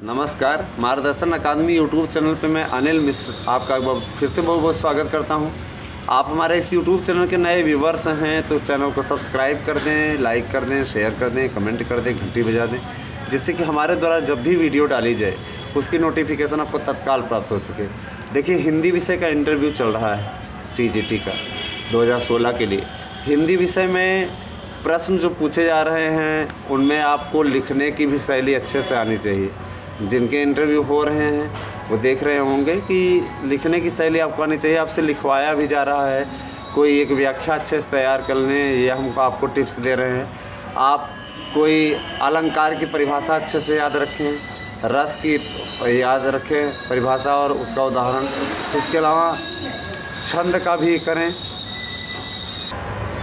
नमस्कार, मार्गदर्शन अकादमी YouTube channel पे मैं अनिल मिश्र आपका फिर से बहुत बहुत स्वागत करता हूं। आप हमारे इस यूट्यूब चैनल के नए व्यूवर्स हैं तो चैनल को सब्सक्राइब कर दें, लाइक कर दें, शेयर कर दें, कमेंट कर दें, घंटी बजा दें, जिससे कि हमारे द्वारा जब भी वीडियो डाली जाए उसकी नोटिफिकेशन आपको तत्काल प्राप्त हो सके। देखिए, हिंदी विषय का इंटरव्यू चल रहा है TGT का 2016 के लिए। हिंदी विषय में प्रश्न जो पूछे जा रहे हैं उनमें आपको लिखने की भी शैली अच्छे से आनी चाहिए। जिनके इंटरव्यू हो रहे हैं वो देख रहे होंगे कि लिखने की शैली आपको आनी चाहिए। आपसे लिखवाया भी जा रहा है, कोई एक व्याख्या अच्छे से तैयार कर लें, ये हमको आपको टिप्स दे रहे हैं। आप कोई अलंकार की परिभाषा अच्छे से याद रखें, रस की याद रखें परिभाषा और उसका उदाहरण। इसके अलावा छंद का भी करें।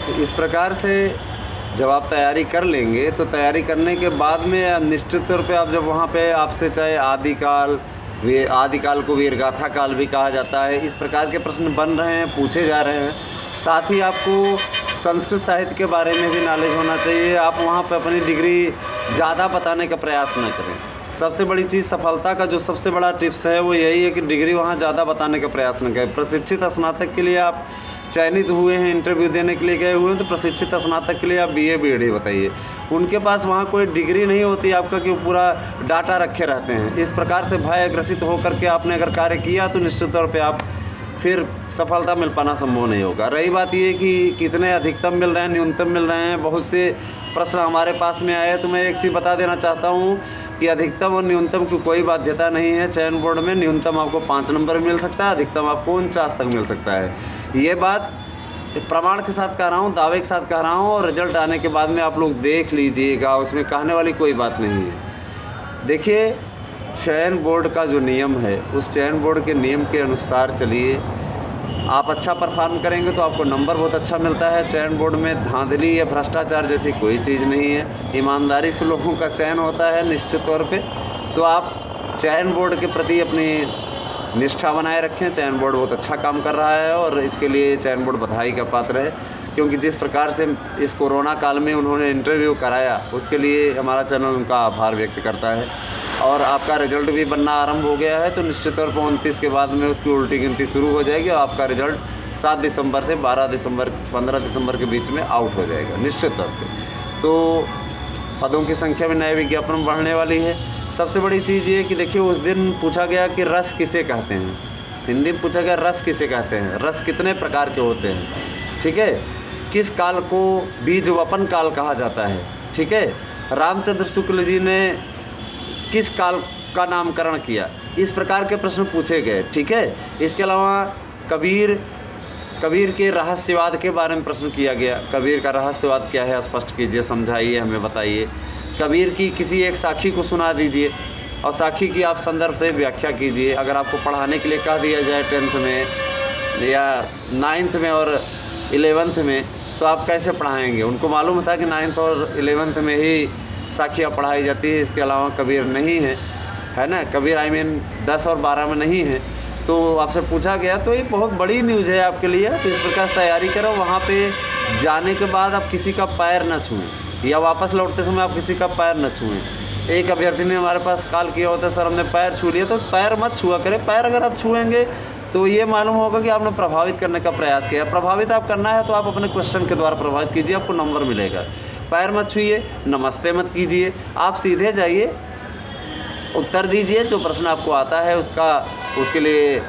तो इस प्रकार से जब आप तैयारी कर लेंगे तो तैयारी करने के बाद में निश्चित तौर पे आप जब वहाँ पे आपसे चाहे आदिकाल को वीरगाथा काल भी कहा जाता है, इस प्रकार के प्रश्न बन रहे हैं, पूछे जा रहे हैं। साथ ही आपको संस्कृत साहित्य के बारे में भी नॉलेज होना चाहिए। आप वहाँ पे अपनी डिग्री ज़्यादा बताने का प्रयास न करें। सबसे बड़ी चीज़, सफलता का जो सबसे बड़ा टिप्स है वो यही है कि डिग्री वहाँ ज़्यादा बताने का प्रयास न करें। प्रशिक्षित स्नातक के लिए आप चयनित हुए हैं, इंटरव्यू देने के लिए गए हुए हैं, तो प्रशिक्षित स्नातक के लिए आप BA BEd बताइए। उनके पास वहाँ कोई डिग्री नहीं होती आपका कि वो पूरा डाटा रखे रहते हैं। इस प्रकार से भय ग्रसित होकर के आपने अगर कार्य किया तो निश्चित तौर पे आप फिर सफलता मिल पाना संभव नहीं होगा। रही बात ये कि कितने अधिकतम मिल रहे हैं, न्यूनतम मिल रहे हैं, बहुत से प्रश्न हमारे पास में आए, तो मैं एक चीज़ बता देना चाहता हूँ कि अधिकतम और न्यूनतम की कोई बाध्यता नहीं है। चयन बोर्ड में न्यूनतम आपको 5 नंबर मिल सकता है, अधिकतम आपको 49 तक मिल सकता है। ये बात प्रमाण के साथ कह रहा हूँ, दावे के साथ कह रहा हूँ, और रिजल्ट आने के बाद में आप लोग देख लीजिएगा, उसमें कहने वाली कोई बात नहीं है। देखिए, चयन बोर्ड का जो नियम है उस चयन बोर्ड के नियम के अनुसार चलिए। आप अच्छा परफॉर्म करेंगे तो आपको नंबर बहुत अच्छा मिलता है। चयन बोर्ड में धांधली या भ्रष्टाचार जैसी कोई चीज़ नहीं है, ईमानदारी से लोगों का चयन होता है निश्चित तौर पे। तो आप चयन बोर्ड के प्रति अपनी निष्ठा बनाए रखें। चयन बोर्ड बहुत अच्छा काम कर रहा है और इसके लिए चयन बोर्ड बधाई का पात्र है, क्योंकि जिस प्रकार से इस कोरोना काल में उन्होंने इंटरव्यू कराया उसके लिए हमारा चैनल उनका आभार व्यक्त करता है। और आपका रिजल्ट भी बनना आरंभ हो गया है, तो निश्चित तौर पर 29 के बाद में उसकी उल्टी गिनती शुरू हो जाएगी और आपका रिजल्ट 7 दिसंबर से 12 दिसंबर 15 दिसंबर के बीच में आउट हो जाएगा निश्चित तौर पर। तो पदों की संख्या में नए विज्ञापन बढ़ने वाली है। सबसे बड़ी चीज़ ये कि देखिए, उस दिन पूछा गया कि रस किसे कहते हैं। हिंदी में पूछा गया रस किसे कहते हैं, रस कितने प्रकार के होते हैं, ठीक है। किस काल को बीजवपन काल कहा जाता है, ठीक है। रामचंद्र शुक्ल जी ने किस काल का नामकरण किया, इस प्रकार के प्रश्न पूछे गए, ठीक है। इसके अलावा कबीर के रहस्यवाद के बारे में प्रश्न किया गया। कबीर का रहस्यवाद क्या है, स्पष्ट कीजिए, समझाइए, हमें बताइए। कबीर की किसी एक साखी को सुना दीजिए और साखी की आप संदर्भ से व्याख्या कीजिए। अगर आपको पढ़ाने के लिए कह दिया जाए 10th में या 9th में और 11th में, तो आप कैसे पढ़ाएंगे। उनको मालूम था कि 9th और 11th में ही साखियाँ पढ़ाई जाती है, इसके अलावा कबीर नहीं है ना। कबीर 10 और 12 में नहीं है। तो आपसे पूछा गया, तो ये बहुत बड़ी न्यूज़ है आपके लिए। तो इस प्रकार तैयारी करो। वहाँ पे जाने के बाद आप किसी का पैर न छुएं या वापस लौटते समय आप किसी का पैर न छुएं। एक अभ्यर्थी ने हमारे पास कॉल किया होता, सर हमने पैर छू लिया, तो पैर मत छुआ करें। पैर अगर आप छुएंगे तो ये मालूम होगा कि आपने प्रभावित करने का प्रयास किया। प्रभावित आप करना है तो आप अपने क्वेश्चन के द्वारा प्रभावित कीजिए, आपको नंबर मिलेगा। पैर मत छुइए, नमस्ते मत कीजिए, आप सीधे जाइए, उत्तर दीजिए। जो प्रश्न आपको आता है उसके लिए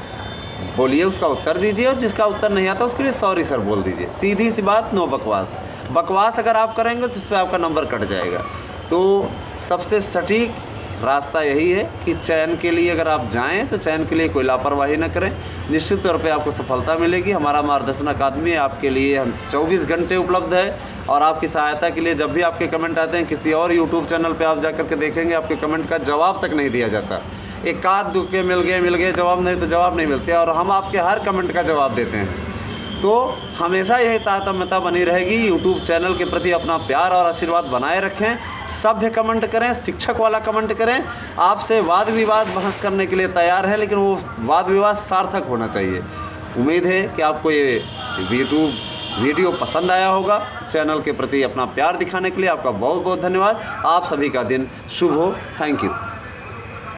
बोलिए, उसका उत्तर दीजिए, और जिसका उत्तर नहीं आता उसके लिए सॉरी सर बोल दीजिए। सीधी सी बात, नो बकवास। बकवास अगर आप करेंगे तो उस पर आपका नंबर कट जाएगा। तो सबसे सटीक रास्ता यही है कि चयन के लिए अगर आप जाएं तो चयन के लिए कोई लापरवाही न करें। निश्चित तौर पे आपको सफलता मिलेगी। हमारा मार्गदर्शन अकादमी आपके लिए हम 24 घंटे उपलब्ध है, और आपकी सहायता के लिए जब भी आपके कमेंट आते हैं, किसी और यूट्यूब चैनल पे आप जाकर के देखेंगे आपके कमेंट का जवाब तक नहीं दिया जाता। एक आध दुक्के मिल गए जवाब नहीं तो जवाब नहीं मिलते, और हम आपके हर कमेंट का जवाब देते हैं। तो हमेशा यही तारतम्यता बनी रहेगी। यूट्यूब चैनल के प्रति अपना प्यार और आशीर्वाद बनाए रखें। सभ्य कमेंट करें, शिक्षक वाला कमेंट करें। आपसे वाद विवाद बहस करने के लिए तैयार है, लेकिन वो वाद विवाद सार्थक होना चाहिए। उम्मीद है कि आपको ये वीडियो पसंद आया होगा। चैनल के प्रति अपना प्यार दिखाने के लिए आपका बहुत बहुत धन्यवाद। आप सभी का दिन शुभ हो। Thank you.